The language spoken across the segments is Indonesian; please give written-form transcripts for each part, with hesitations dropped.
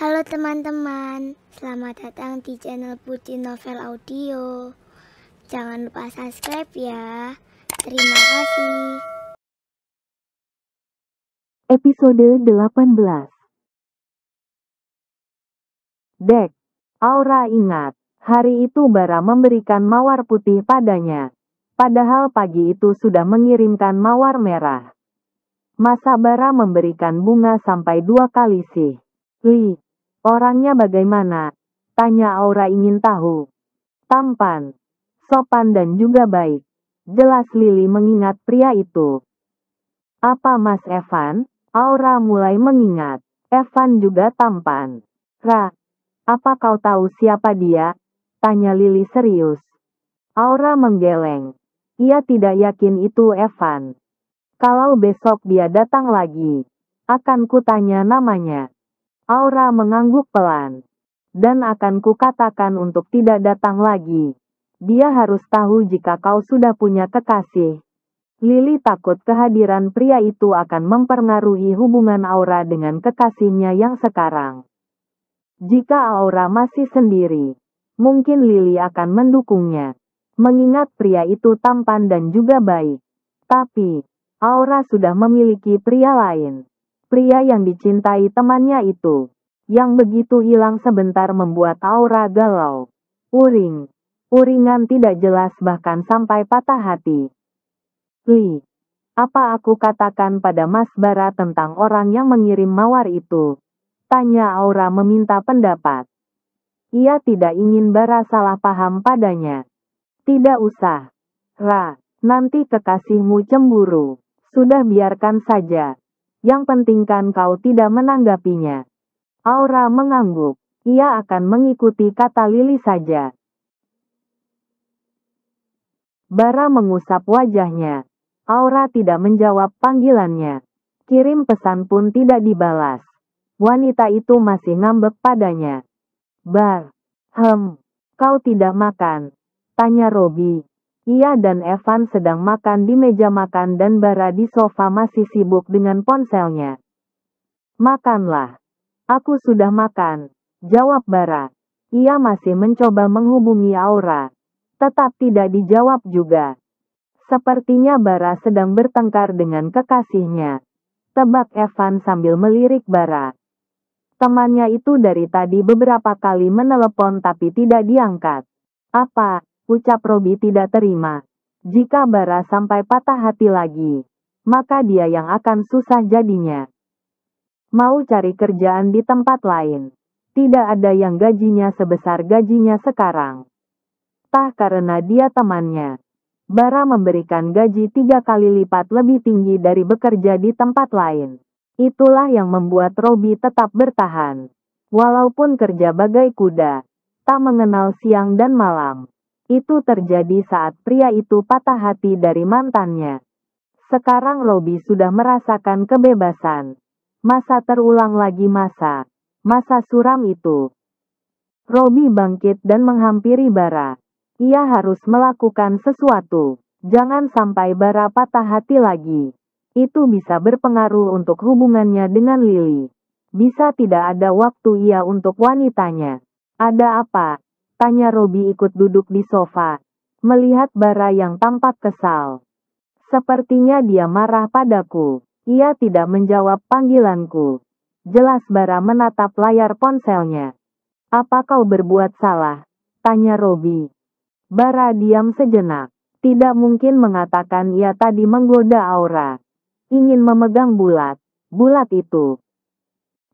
Halo teman-teman, selamat datang di channel Putri Novel Audio. Jangan lupa subscribe ya. Terima kasih. Episode 18. Dek, Aura ingat, hari itu Bara memberikan mawar putih padanya. Padahal pagi itu sudah mengirimkan mawar merah. Masa Bara memberikan bunga sampai 2 kali sih? Li, orangnya bagaimana? Tanya Aura ingin tahu. Tampan, sopan dan juga baik. Jelas Lili mengingat pria itu. Apa Mas Evan? Aura mulai mengingat. Evan juga tampan. Ra, apa kau tahu siapa dia? Tanya Lili serius. Aura menggeleng. Ia tidak yakin itu Evan. Kalau besok dia datang lagi, akan kutanya namanya. Aura mengangguk pelan. Dan akan kukatakan untuk tidak datang lagi. Dia harus tahu jika kau sudah punya kekasih. Lili takut kehadiran pria itu akan mempengaruhi hubungan Aura dengan kekasihnya yang sekarang. Jika Aura masih sendiri, mungkin Lili akan mendukungnya. Mengingat pria itu tampan dan juga baik. Tapi, Aura sudah memiliki pria lain. Pria yang dicintai temannya itu. Yang begitu hilang sebentar membuat Aura galau. Uringan tidak jelas bahkan sampai patah hati. Li, apa aku katakan pada Mas Bara tentang orang yang mengirim mawar itu? Tanya Aura meminta pendapat. Ia tidak ingin Bara salah paham padanya. Tidak usah. Ra, nanti kekasihmu cemburu. Sudah biarkan saja. Yang penting kan kau tidak menanggapinya. Aura mengangguk. Ia akan mengikuti kata Lili saja. Bara mengusap wajahnya. Aura tidak menjawab panggilannya. Kirim pesan pun tidak dibalas. Wanita itu masih ngambek padanya. Kau tidak makan? Tanya Robi. Ia dan Evan sedang makan di meja makan dan Bara di sofa masih sibuk dengan ponselnya. Makanlah. Aku sudah makan, jawab Bara. Ia masih mencoba menghubungi Aura. Tetap tidak dijawab juga. Sepertinya Bara sedang bertengkar dengan kekasihnya. Tebak Evan sambil melirik Bara. Temannya itu dari tadi beberapa kali menelepon tapi tidak diangkat. Apa? Ucap Robi tidak terima. Jika Bara sampai patah hati lagi, maka dia yang akan susah jadinya. Mau cari kerjaan di tempat lain. Tidak ada yang gajinya sebesar gajinya sekarang. Tah karena dia temannya. Bara memberikan gaji 3 kali lipat lebih tinggi dari bekerja di tempat lain. Itulah yang membuat Robi tetap bertahan. Walaupun kerja bagai kuda, tak mengenal siang dan malam. Itu terjadi saat pria itu patah hati dari mantannya. Sekarang Robi sudah merasakan kebebasan. Masa terulang lagi masa suram itu. Robi bangkit dan menghampiri Bara. Ia harus melakukan sesuatu. Jangan sampai Bara patah hati lagi. Itu bisa berpengaruh untuk hubungannya dengan Lili. Bisa tidak ada waktu ia untuk wanitanya. Ada apa? Tanya Robi ikut duduk di sofa. Melihat Bara yang tampak kesal. Sepertinya dia marah padaku. Ia tidak menjawab panggilanku. Jelas Bara menatap layar ponselnya. Apa kau berbuat salah? Tanya Robi. Bara diam sejenak. Tidak mungkin mengatakan ia tadi menggoda Aura. Ingin memegang bulat itu.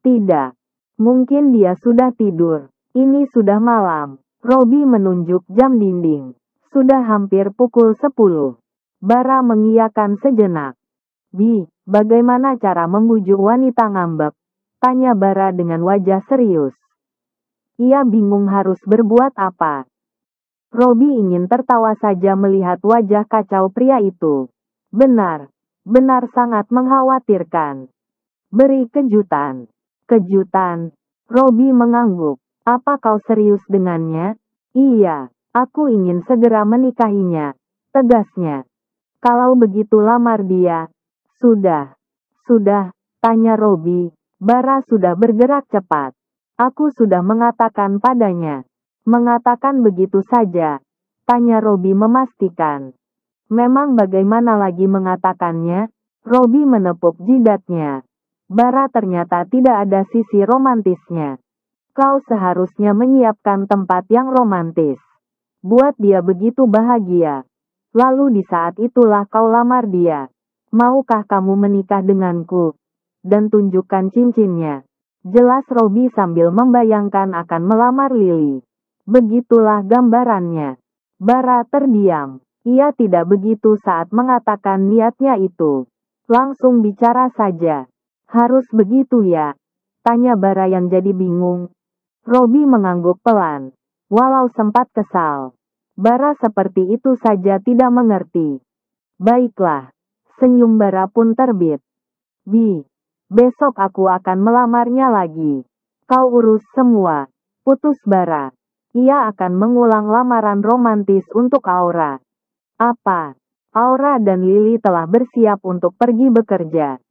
Tidak. Mungkin dia sudah tidur. Ini sudah malam. Robi menunjuk jam dinding. Sudah hampir pukul 10. Bara mengiyakan sejenak. Bagaimana cara membujuk wanita ngambek? Tanya Bara dengan wajah serius. Ia bingung harus berbuat apa. Robi ingin tertawa saja melihat wajah kacau pria itu. Benar sangat mengkhawatirkan. Beri kejutan. Kejutan. Robi mengangguk. Apa kau serius dengannya? Iya, aku ingin segera menikahinya. Tegasnya. Kalau begitu lamar dia. Sudah. Tanya Robi. Bara sudah bergerak cepat. Aku sudah mengatakan padanya. Mengatakan begitu saja? Tanya Robi memastikan. Memang bagaimana lagi mengatakannya? Robi menepuk jidatnya. Bara ternyata tidak ada sisi romantisnya. Kau seharusnya menyiapkan tempat yang romantis. Buat dia begitu bahagia. Lalu di saat itulah kau lamar dia. Maukah kamu menikah denganku? Dan tunjukkan cincinnya. Jelas Robi sambil membayangkan akan melamar Lily. Begitulah gambarannya. Bara terdiam. Ia tidak begitu saat mengatakan niatnya itu. Langsung bicara saja. Harus begitu ya? Tanya Bara yang jadi bingung. Robi mengangguk pelan. Walau sempat kesal. Bara seperti itu saja tidak mengerti. Baiklah. Senyum Bara pun terbit. Besok aku akan melamarnya lagi. Kau urus semua. Putus Bara. Ia akan mengulang lamaran romantis untuk Aura. Apa? Aura dan Lily telah bersiap untuk pergi bekerja.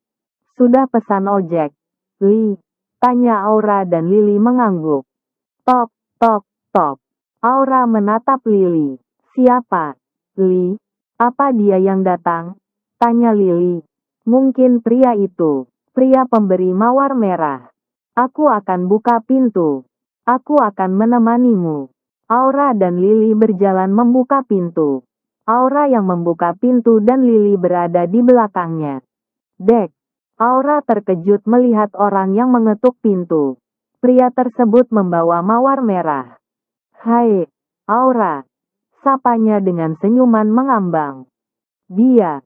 Sudah pesan ojek? Li? Tanya Aura dan Lily mengangguk. Tok, tok, tok. Aura menatap Lily. Siapa? Li? Apa dia yang datang? Tanya Lily. Mungkin pria itu. Pria pemberi mawar merah. Aku akan buka pintu. Aku akan menemanimu. Aura dan Lily berjalan membuka pintu. Aura yang membuka pintu dan Lily berada di belakangnya. Dek. Aura terkejut melihat orang yang mengetuk pintu. Pria tersebut membawa mawar merah. Hai, Aura. Sapanya dengan senyuman mengambang. Dia.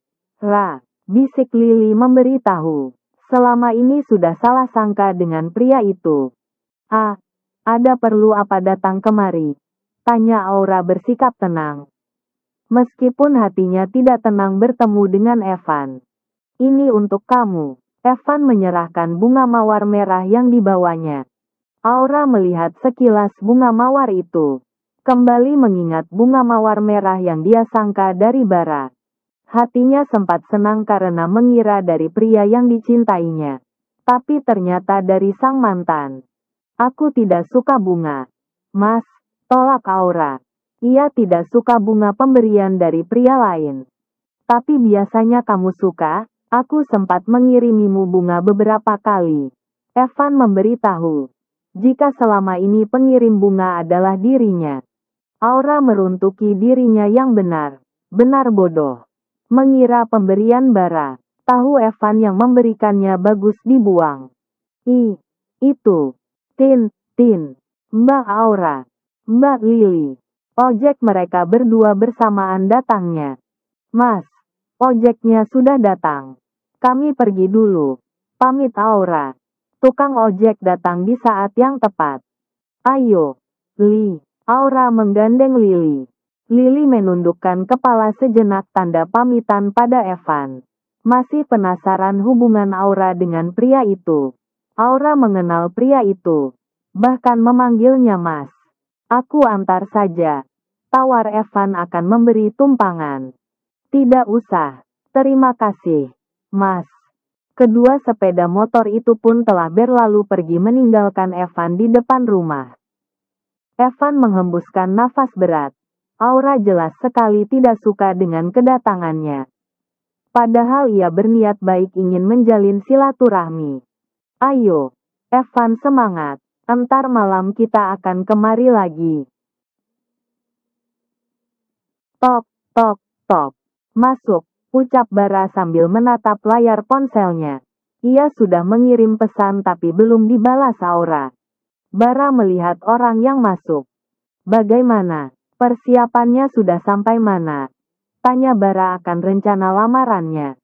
Bisik Lily memberitahu. Selama ini sudah salah sangka dengan pria itu. Ada perlu apa datang kemari? Tanya Aura bersikap tenang. Meskipun hatinya tidak tenang bertemu dengan Evan. Ini untuk kamu. Evan menyerahkan bunga mawar merah yang dibawanya. Aura melihat sekilas bunga mawar itu. Kembali mengingat bunga mawar merah yang dia sangka dari Bara. Hatinya sempat senang karena mengira dari pria yang dicintainya. Tapi ternyata dari sang mantan. Aku tidak suka bunga. Mas, tolak Aura. Ia tidak suka bunga pemberian dari pria lain. Tapi biasanya kamu suka, aku sempat mengirimimu bunga beberapa kali. Evan memberitahu. Jika selama ini pengirim bunga adalah dirinya. Aura meruntuki dirinya yang benar. Benar bodoh. Mengira pemberian Bara. Tahu Evan yang memberikannya bagus dibuang. Itu. Tin. Mbak Aura. Mbak Lily. Ojek mereka berdua bersamaan datangnya. Mas, ojeknya sudah datang. Kami pergi dulu. Pamit Aura. Tukang ojek datang di saat yang tepat. Ayo, Li. Aura menggandeng Lily. Lily menundukkan kepala sejenak tanda pamitan pada Evan. Masih penasaran hubungan Aura dengan pria itu. Aura mengenal pria itu. Bahkan memanggilnya Mas. Aku antar saja. Tawar Evan akan memberi tumpangan. Tidak usah. Terima kasih, Mas. Kedua sepeda motor itu pun telah berlalu pergi meninggalkan Evan di depan rumah. Evan menghembuskan nafas berat. Aura jelas sekali tidak suka dengan kedatangannya. Padahal ia berniat baik ingin menjalin silaturahmi. Ayo, Evan semangat. Entar malam kita akan kemari lagi. Tok, tok, tok. Masuk, ucap Bara sambil menatap layar ponselnya. Ia sudah mengirim pesan tapi belum dibalas Aura. Bara melihat orang yang masuk. Bagaimana? Persiapannya sudah sampai mana? Tanya Bara akan rencana lamarannya.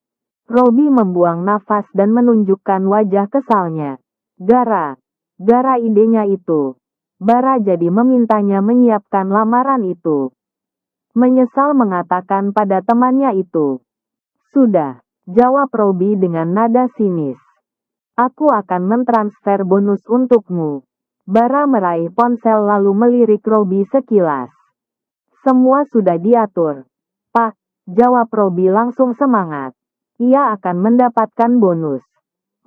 Robi membuang nafas dan menunjukkan wajah kesalnya. Gara idenya itu. Bara jadi memintanya menyiapkan lamaran itu. Menyesal mengatakan pada temannya itu. Sudah, jawab Robi dengan nada sinis. Aku akan mentransfer bonus untukmu. Bara meraih ponsel lalu melirik Robi sekilas. Semua sudah diatur. Pak, jawab Robi langsung semangat. Ia akan mendapatkan bonus.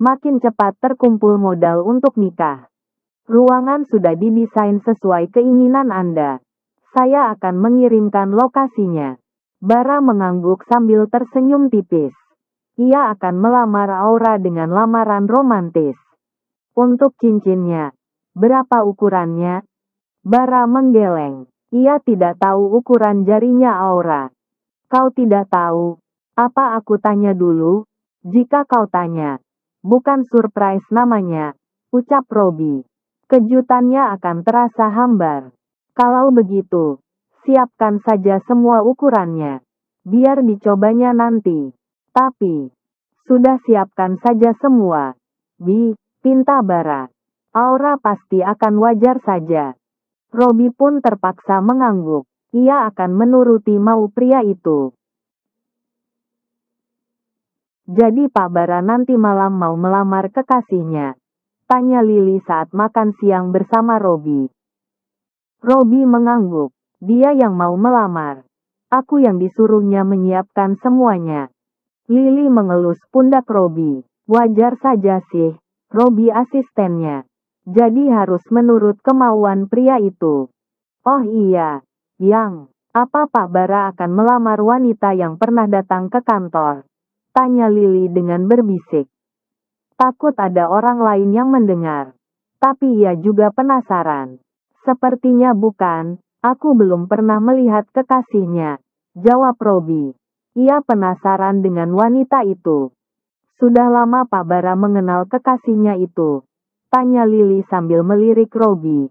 Makin cepat terkumpul modal untuk nikah. Ruangan sudah didesain sesuai keinginan Anda. Saya akan mengirimkan lokasinya. Bara mengangguk sambil tersenyum tipis. Ia akan melamar Aura dengan lamaran romantis. Untuk cincinnya, berapa ukurannya? Bara menggeleng. Ia tidak tahu ukuran jarinya Aura. Kau tidak tahu? Apa aku tanya dulu? Jika kau tanya, bukan surprise namanya, ucap Robi. Kejutannya akan terasa hambar. Kalau begitu, siapkan saja semua ukurannya. Biar dicobanya nanti. Tapi, sudah siapkan saja semua. Pinta Bara. Aura pasti akan wajar saja. Robi pun terpaksa mengangguk. Ia akan menuruti mau pria itu. Jadi Pak Bara nanti malam mau melamar kekasihnya? Tanya Lily saat makan siang bersama Robi. Robi mengangguk. Dia yang mau melamar. Aku yang disuruhnya menyiapkan semuanya. Lily mengelus pundak Robi. Wajar saja sih, Robi asistennya. Jadi harus menurut kemauan pria itu. Oh iya, apa Pak Bara akan melamar wanita yang pernah datang ke kantor? Tanya Lily dengan berbisik. Takut ada orang lain yang mendengar. Tapi ia juga penasaran. Sepertinya bukan, aku belum pernah melihat kekasihnya. Jawab Robi. Ia penasaran dengan wanita itu. Sudah lama Pak Bara mengenal kekasihnya itu? Tanya Lily sambil melirik Robi.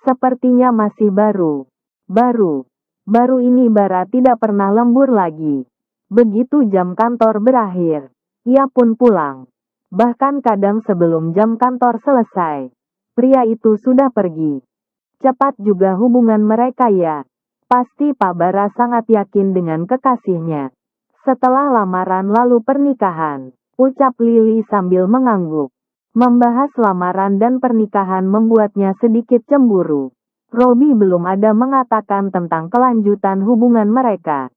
Sepertinya masih baru. Baru ini Bara tidak pernah lembur lagi. Begitu jam kantor berakhir, ia pun pulang. Bahkan kadang sebelum jam kantor selesai, pria itu sudah pergi. Cepat juga hubungan mereka ya. Pasti Pak Bara sangat yakin dengan kekasihnya. Setelah lamaran lalu pernikahan, ucap Lily sambil mengangguk. Membahas lamaran dan pernikahan membuatnya sedikit cemburu. Robi belum ada mengatakan tentang kelanjutan hubungan mereka.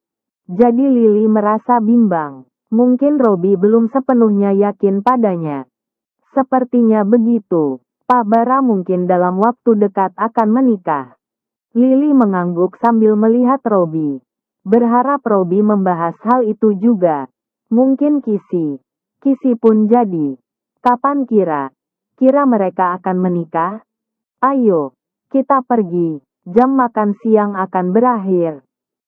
Jadi Lily merasa bimbang. Mungkin Robi belum sepenuhnya yakin padanya. Sepertinya begitu. Pak Bara mungkin dalam waktu dekat akan menikah. Lily mengangguk sambil melihat Robi. Berharap Robi membahas hal itu juga. Mungkin Kisi pun jadi. Kapan kira mereka akan menikah? Ayo, kita pergi. Jam makan siang akan berakhir.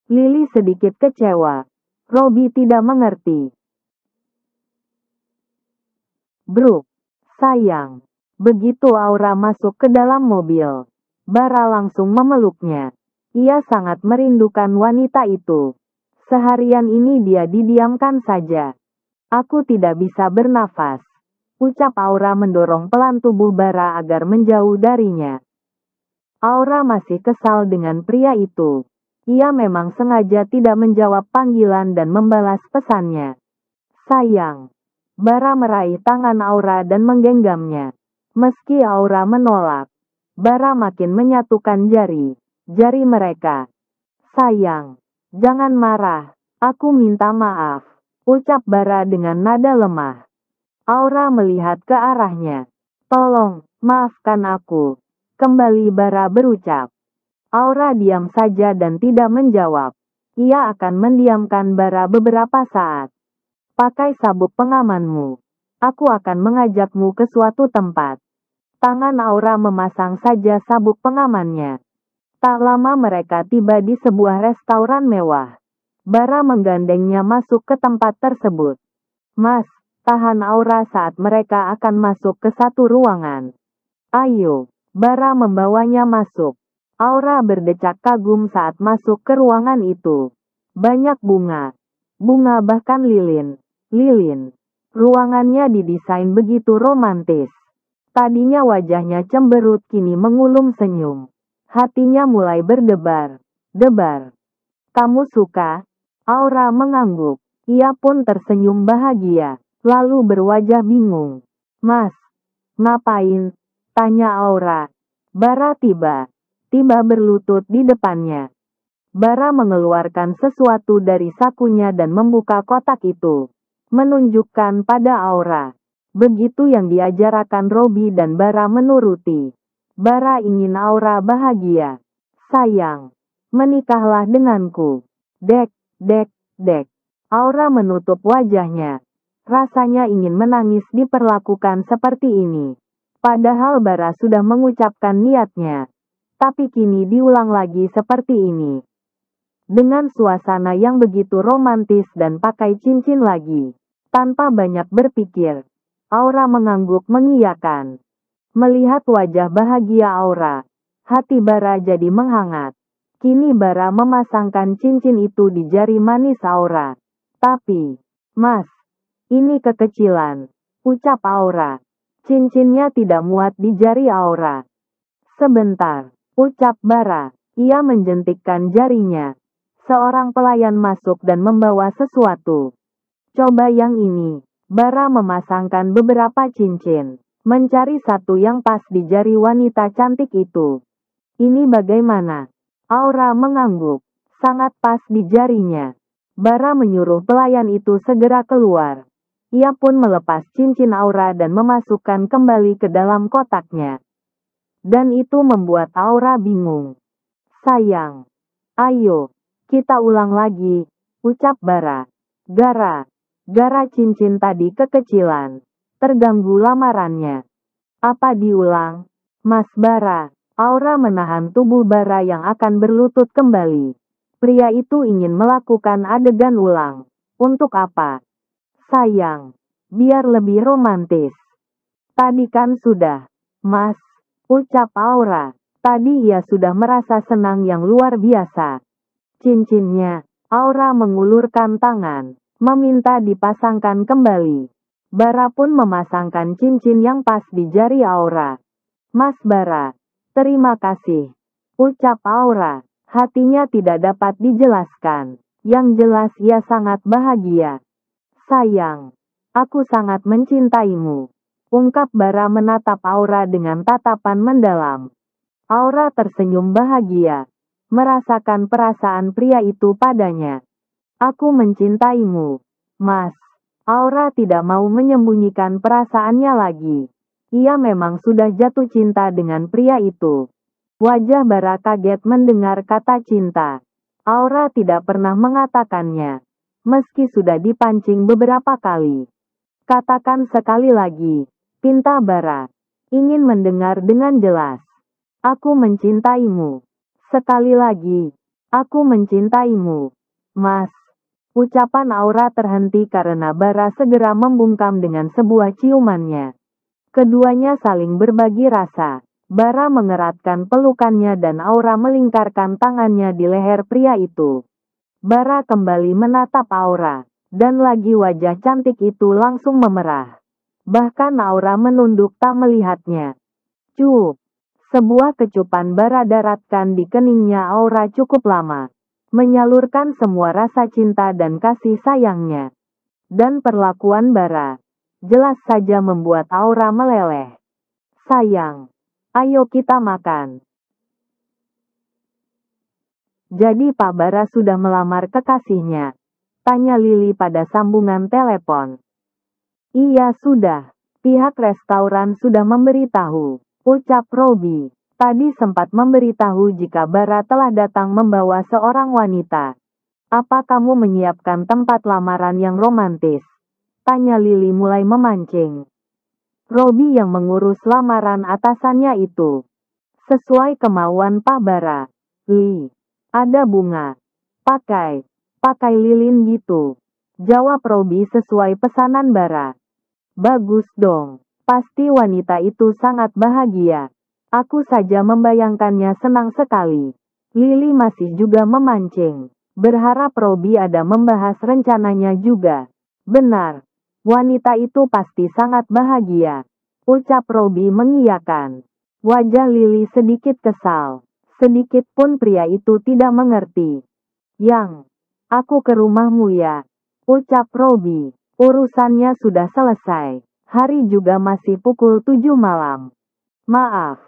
Lily sedikit kecewa. Robi tidak mengerti. Bruk, sayang. Begitu Aura masuk ke dalam mobil, Bara langsung memeluknya. Ia sangat merindukan wanita itu. Seharian ini dia didiamkan saja. Aku tidak bisa bernafas. Ucap Aura mendorong pelan tubuh Bara agar menjauh darinya. Aura masih kesal dengan pria itu. Ia memang sengaja tidak menjawab panggilan dan membalas pesannya. Sayang. Bara meraih tangan Aura dan menggenggamnya. Meski Aura menolak, Bara makin menyatukan jari mereka. Sayang, jangan marah. Aku minta maaf. Ucap Bara dengan nada lemah. Aura melihat ke arahnya. Tolong, maafkan aku. Kembali Bara berucap. Aura diam saja dan tidak menjawab. Ia akan mendiamkan Bara beberapa saat. Pakai sabuk pengamanmu. Aku akan mengajakmu ke suatu tempat. Tangan Aura memasang saja sabuk pengamannya. Tak lama mereka tiba di sebuah restoran mewah. Bara menggandengnya masuk ke tempat tersebut. Mas, tahan Aura saat mereka akan masuk ke satu ruangan. Ayo, Bara membawanya masuk. Aura berdecak kagum saat masuk ke ruangan itu. Banyak bunga bahkan lilin. Ruangannya didesain begitu romantis. Tadinya wajahnya cemberut kini mengulum senyum. Hatinya mulai berdebar. Kamu suka? Aura mengangguk. Ia pun tersenyum bahagia, lalu berwajah bingung. Mas, ngapain? Tanya Aura. Bara tiba berlutut di depannya. Bara mengeluarkan sesuatu dari sakunya dan membuka kotak itu. Menunjukkan pada Aura. Begitu yang diajarkan Robi dan Bara menuruti. Bara ingin Aura bahagia. Sayang, menikahlah denganku. Dek, dek, dek. Aura menutup wajahnya. Rasanya ingin menangis diperlakukan seperti ini. Padahal Bara sudah mengucapkan niatnya. Tapi kini diulang lagi seperti ini. Dengan suasana yang begitu romantis dan pakai cincin lagi. Tanpa banyak berpikir, Aura mengangguk mengiyakan. Melihat wajah bahagia Aura, hati Bara jadi menghangat. Kini Bara memasangkan cincin itu di jari manis Aura. Tapi, Mas, ini kekecilan, ucap Aura. Cincinnya tidak muat di jari Aura. Sebentar, ucap Bara. Ia menjentikkan jarinya. Seorang pelayan masuk dan membawa sesuatu. Coba yang ini. Bara memasangkan beberapa cincin. Mencari satu yang pas di jari wanita cantik itu. Ini bagaimana? Aura mengangguk. Sangat pas di jarinya. Bara menyuruh pelayan itu segera keluar. Ia pun melepas cincin Aura dan memasukkan kembali ke dalam kotaknya. Dan itu membuat Aura bingung. Sayang. Ayo, kita ulang lagi, ucap Bara. Gara cincin tadi kekecilan. Terganggu lamarannya. Apa diulang? Mas Bara. Aura menahan tubuh Bara yang akan berlutut kembali. Pria itu ingin melakukan adegan ulang. Untuk apa? Sayang. Biar lebih romantis. Tadi kan sudah. Mas. Ucap Aura. Tadi ia sudah merasa senang yang luar biasa. Cincinnya. Aura mengulurkan tangan. Meminta dipasangkan kembali. Bara pun memasangkan cincin yang pas di jari Aura. Mas Bara, terima kasih. Ucap Aura. Hatinya tidak dapat dijelaskan. Yang jelas ia sangat bahagia. Sayang, aku sangat mencintaimu. Ungkap Bara menatap Aura dengan tatapan mendalam. Aura tersenyum bahagia. Merasakan perasaan pria itu padanya. Aku mencintaimu, Mas. Aura tidak mau menyembunyikan perasaannya lagi. Ia memang sudah jatuh cinta dengan pria itu. Wajah Bara kaget mendengar kata cinta. Aura tidak pernah mengatakannya. Meski sudah dipancing beberapa kali. Katakan sekali lagi, pinta Bara. Ingin mendengar dengan jelas. Aku mencintaimu. Sekali lagi, aku mencintaimu, Mas. Ucapan Aura terhenti karena Bara segera membungkam dengan sebuah ciumannya. Keduanya saling berbagi rasa. Bara mengeratkan pelukannya dan Aura melingkarkan tangannya di leher pria itu. Bara kembali menatap Aura, dan lagi wajah cantik itu langsung memerah. Bahkan Aura menunduk tak melihatnya. Cup. Sebuah kecupan Bara daratkan di keningnya Aura cukup lama. Menyalurkan semua rasa cinta dan kasih sayangnya. Dan perlakuan Bara, jelas saja membuat Aura meleleh. Sayang, ayo kita makan. Jadi Pak Bara sudah melamar kekasihnya? Tanya Lili pada sambungan telepon. Iya sudah, pihak restoran sudah memberitahu, ucap Robi. Tadi sempat memberitahu jika Bara telah datang membawa seorang wanita. Apa kamu menyiapkan tempat lamaran yang romantis? Tanya Lili mulai memancing. Robi yang mengurus lamaran atasannya itu. Sesuai kemauan Pak Bara. Li, ada bunga. Pakai lilin gitu. Jawab Robi sesuai pesanan Bara. Bagus dong. Pasti wanita itu sangat bahagia. Aku saja membayangkannya senang sekali. Lili masih juga memancing. Berharap Robi ada membahas rencananya juga. Benar. Wanita itu pasti sangat bahagia. Ucap Robi mengiyakan. Wajah Lili sedikit kesal. Sedikit pun pria itu tidak mengerti. Yang, aku ke rumahmu ya. Ucap Robi. Urusannya sudah selesai. Hari juga masih pukul 7 malam. Maaf.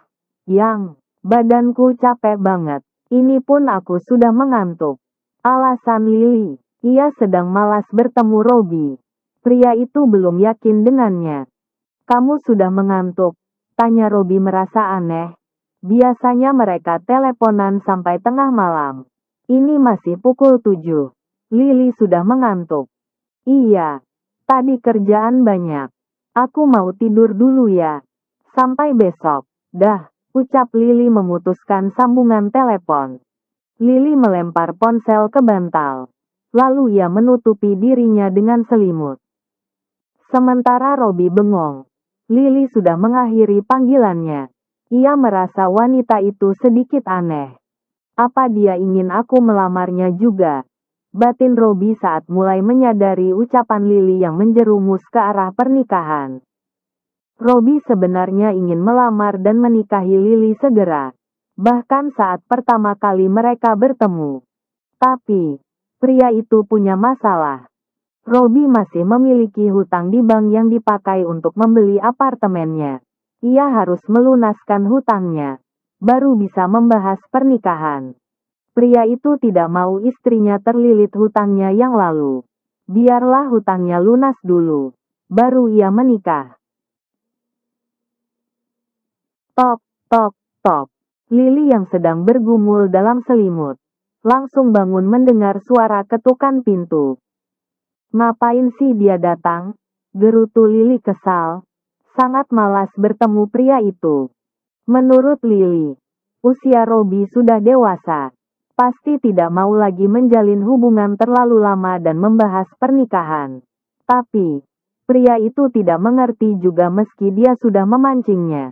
Yang, badanku capek banget. Ini pun aku sudah mengantuk. Alasan Lili, ia sedang malas bertemu Robi. Pria itu belum yakin dengannya. Kamu sudah mengantuk? Tanya Robi merasa aneh. Biasanya mereka teleponan sampai tengah malam. Ini masih pukul 7. Lily sudah mengantuk. Iya. Tadi kerjaan banyak. Aku mau tidur dulu ya. Sampai besok. Dah, ucap Lily memutuskan sambungan telepon. Lily melempar ponsel ke bantal. Lalu ia menutupi dirinya dengan selimut. Sementara Robi bengong. Lily sudah mengakhiri panggilannya. Ia merasa wanita itu sedikit aneh. Apa dia ingin aku melamarnya juga? Batin Robi saat mulai menyadari ucapan Lily yang menjerumus ke arah pernikahan. Robi sebenarnya ingin melamar dan menikahi Lily segera. Bahkan saat pertama kali mereka bertemu. Tapi, pria itu punya masalah. Robi masih memiliki hutang di bank yang dipakai untuk membeli apartemennya. Ia harus melunaskan hutangnya. Baru bisa membahas pernikahan. Pria itu tidak mau istrinya terlilit hutangnya yang lalu. Biarlah hutangnya lunas dulu. Baru ia menikah. Tok, tok, tok. Lily yang sedang bergumul dalam selimut. Langsung bangun mendengar suara ketukan pintu. Ngapain sih dia datang? Gerutu Lily kesal. Sangat malas bertemu pria itu. Menurut Lily, usia Robi sudah dewasa. Pasti tidak mau lagi menjalin hubungan terlalu lama dan membahas pernikahan. Tapi, pria itu tidak mengerti juga meski dia sudah memancingnya.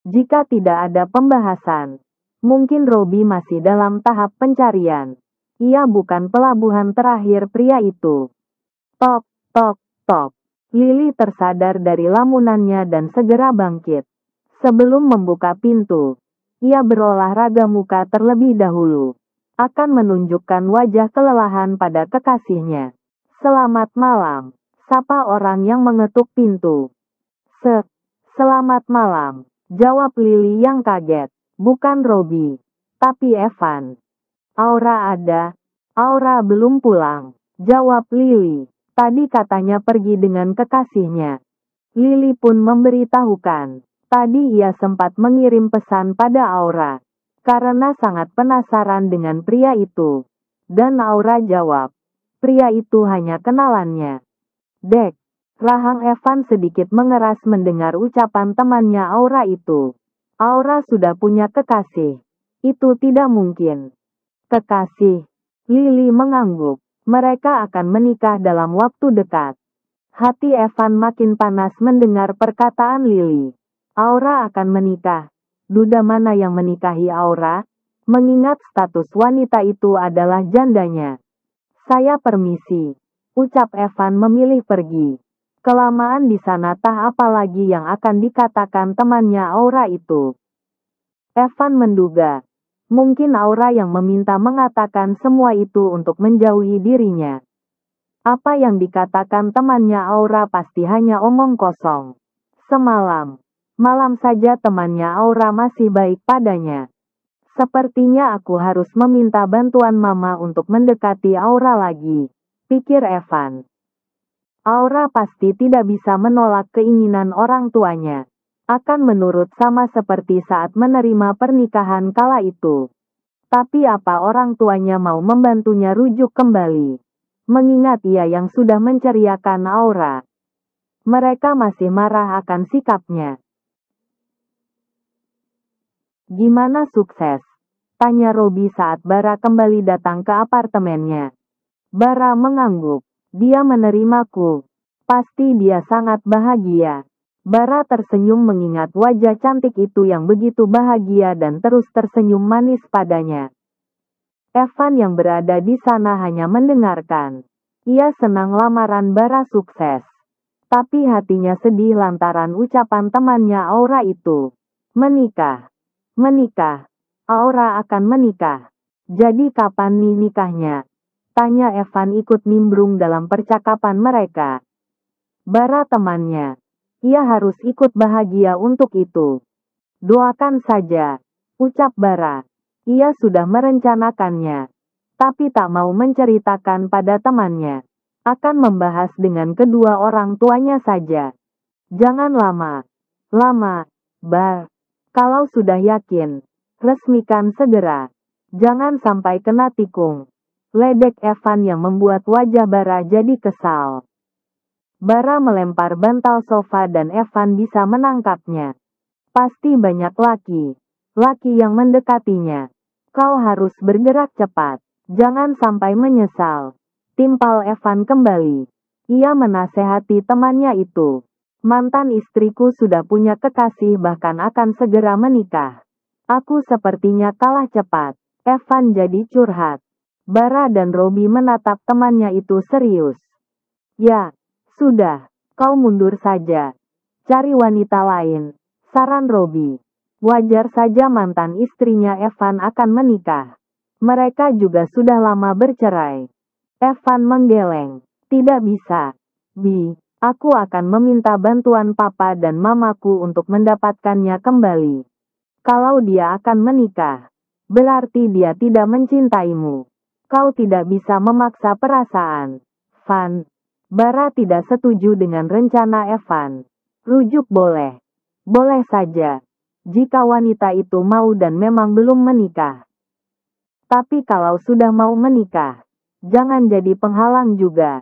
Jika tidak ada pembahasan, mungkin Robi masih dalam tahap pencarian. Ia bukan pelabuhan terakhir pria itu. Tok, tok, tok. Lily tersadar dari lamunannya dan segera bangkit. Sebelum membuka pintu, ia berolahraga muka terlebih dahulu. Akan menunjukkan wajah kelelahan pada kekasihnya. Selamat malam, sapa orang yang mengetuk pintu. Selamat malam, jawab Lily yang kaget. Bukan Robi, tapi Evan. Aura ada? Aura belum pulang, jawab Lily. Tadi katanya pergi dengan kekasihnya. Lily pun memberitahukan. Tadi ia sempat mengirim pesan pada Aura. Karena sangat penasaran dengan pria itu. Dan Aura jawab, pria itu hanya kenalannya. Dek, rahang Evan sedikit mengeras mendengar ucapan temannya Aura itu. Aura sudah punya kekasih. Itu tidak mungkin. Kekasih. Lily mengangguk. Mereka akan menikah dalam waktu dekat. Hati Evan makin panas mendengar perkataan Lily. Aura akan menikah. Duda mana yang menikahi Aura? Mengingat status wanita itu adalah jandanya. Saya permisi. Ucap Evan memilih pergi. Kelamaan di sana tak apa lagi yang akan dikatakan temannya Aura itu. Evan menduga. Mungkin Aura yang meminta mengatakan semua itu untuk menjauhi dirinya. Apa yang dikatakan temannya Aura pasti hanya omong kosong. Malam saja temannya Aura masih baik padanya. Sepertinya aku harus meminta bantuan Mama untuk mendekati Aura lagi, pikir Evan. Aura pasti tidak bisa menolak keinginan orang tuanya. Akan menurut sama seperti saat menerima pernikahan kala itu. Tapi apa orang tuanya mau membantunya rujuk kembali? Mengingat ia yang sudah menceriakan Aura. Mereka masih marah akan sikapnya. Gimana sukses? Tanya Robi saat Bara kembali datang ke apartemennya. Bara mengangguk. Dia menerimaku. Pasti dia sangat bahagia. Bara tersenyum mengingat wajah cantik itu yang begitu bahagia dan terus tersenyum manis padanya. Evan yang berada di sana hanya mendengarkan. Ia senang lamaran Bara sukses. Tapi hatinya sedih lantaran ucapan temannya Aura itu. Menikah. Aura akan menikah. Jadi kapan nih nikahnya? Tanya Evan ikut nimbrung dalam percakapan mereka. Bara temannya. Ia harus ikut bahagia untuk itu. Doakan saja. Ucap Bara. Ia sudah merencanakannya. Tapi tak mau menceritakan pada temannya. Akan membahas dengan kedua orang tuanya saja. Jangan lama, Bar. Kalau sudah yakin, resmikan segera. Jangan sampai kena tikung. Ledek Evan yang membuat wajah Bara jadi kesal. Bara melempar bantal sofa dan Evan bisa menangkapnya. Pasti banyak laki yang mendekatinya. Kau harus bergerak cepat. Jangan sampai menyesal. Timpal Evan kembali. Ia menasehati temannya itu. Mantan istriku sudah punya kekasih bahkan akan segera menikah. Aku sepertinya kalah cepat. Evan jadi curhat. Bara dan Robi menatap temannya itu serius. Ya, sudah. Kau mundur saja. Cari wanita lain. Saran Robi. Wajar saja mantan istrinya Evan akan menikah. Mereka juga sudah lama bercerai. Evan menggeleng. Tidak bisa. Bi, aku akan meminta bantuan papa dan mamaku untuk mendapatkannya kembali. Kalau dia akan menikah, berarti dia tidak mencintaimu. Kau tidak bisa memaksa perasaan. Van. Bara tidak setuju dengan rencana Evan. Rujuk boleh. Boleh saja. Jika wanita itu mau dan memang belum menikah. Tapi kalau sudah mau menikah, jangan jadi penghalang juga.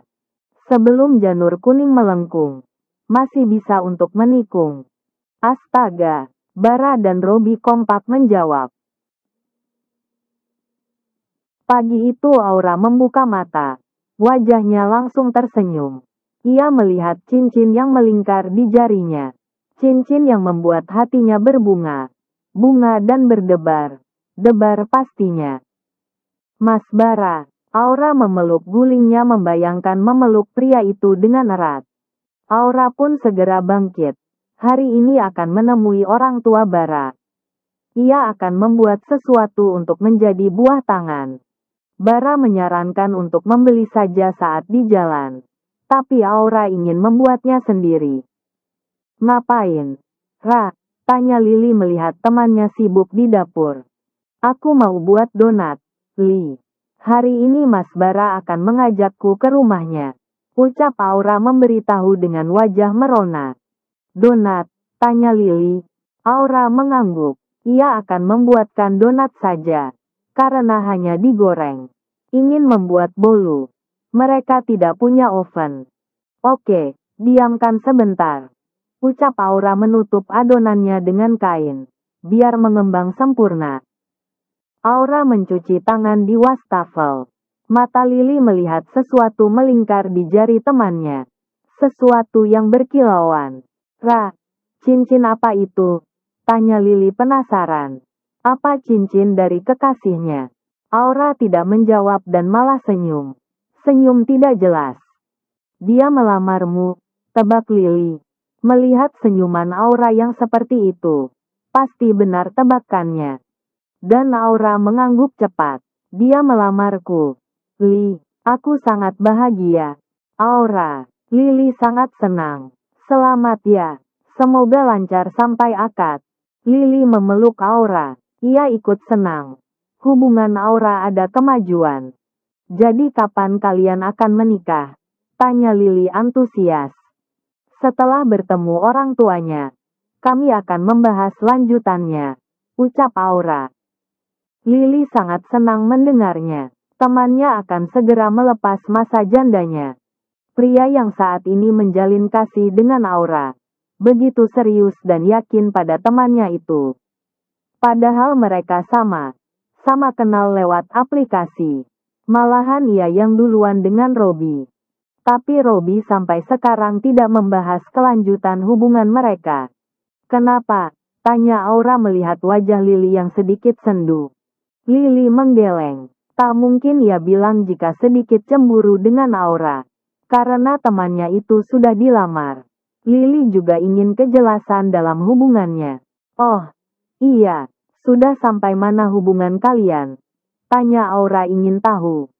Sebelum janur kuning melengkung, masih bisa untuk menikung. Astaga, Bara dan Robi kompak menjawab. Pagi itu Aura membuka mata. Wajahnya langsung tersenyum. Ia melihat cincin yang melingkar di jarinya. Cincin yang membuat hatinya berbunga. Bunga dan berdebar. Debar pastinya. Mas Bara, Aura memeluk gulingnya membayangkan memeluk pria itu dengan erat. Aura pun segera bangkit. Hari ini akan menemui orang tua Bara. Ia akan membuat sesuatu untuk menjadi buah tangan. Bara menyarankan untuk membeli saja saat di jalan. Tapi Aura ingin membuatnya sendiri. Ngapain? Ra, tanya Lili melihat temannya sibuk di dapur. Aku mau buat donat. Li, hari ini Mas Bara akan mengajakku ke rumahnya. Ucap Aura memberitahu dengan wajah merona. Donat, tanya Lili. Aura mengangguk. Ia akan membuatkan donat saja. Karena hanya digoreng. Ingin membuat bolu. Mereka tidak punya oven. Oke, diamkan sebentar. Ucap Aura menutup adonannya dengan kain. Biar mengembang sempurna. Aura mencuci tangan di wastafel. Mata Lili melihat sesuatu melingkar di jari temannya. Sesuatu yang berkilauan. Ra, cincin apa itu? Tanya Lili penasaran. Apa cincin dari kekasihnya? Aura tidak menjawab dan malah senyum. Senyum tidak jelas. Dia melamarmu, tebak Lili. Melihat senyuman Aura yang seperti itu. Pasti benar tebakannya. Dan Aura mengangguk cepat. Dia melamarku. Li, aku sangat bahagia. Aura, Lili sangat senang. Selamat ya. Semoga lancar sampai akad. Lili memeluk Aura. Ia ikut senang. Hubungan Aura ada kemajuan. Jadi kapan kalian akan menikah? Tanya Lili antusias. Setelah bertemu orang tuanya, kami akan membahas lanjutannya. Ucap Aura. Lili sangat senang mendengarnya. Temannya akan segera melepas masa jandanya. Pria yang saat ini menjalin kasih dengan Aura. Begitu serius dan yakin pada temannya itu. Padahal mereka sama kenal lewat aplikasi. Malahan ia yang duluan dengan Robi. Tapi Robi sampai sekarang tidak membahas kelanjutan hubungan mereka. Kenapa? Tanya Aura melihat wajah Lili yang sedikit sendu. Lili menggeleng. Tak mungkin ia bilang jika sedikit cemburu dengan Aura. Karena temannya itu sudah dilamar. Lili juga ingin kejelasan dalam hubungannya. Oh, iya. Sudah sampai mana hubungan kalian? Tanya Aura ingin tahu.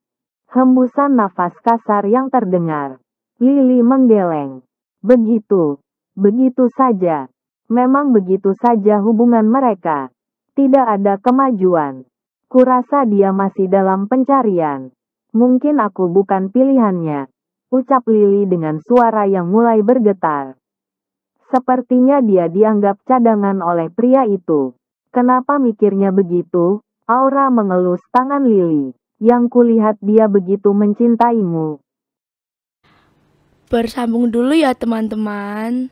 Hembusan nafas kasar yang terdengar. Lili menggeleng. Begitu saja. Memang begitu saja hubungan mereka. Tidak ada kemajuan. Kurasa dia masih dalam pencarian. Mungkin aku bukan pilihannya. Ucap Lili dengan suara yang mulai bergetar. Sepertinya dia dianggap cadangan oleh pria itu. Kenapa mikirnya begitu? Aura mengelus tangan Lily. Yang kulihat dia begitu mencintaimu. Bersambung dulu ya teman-teman.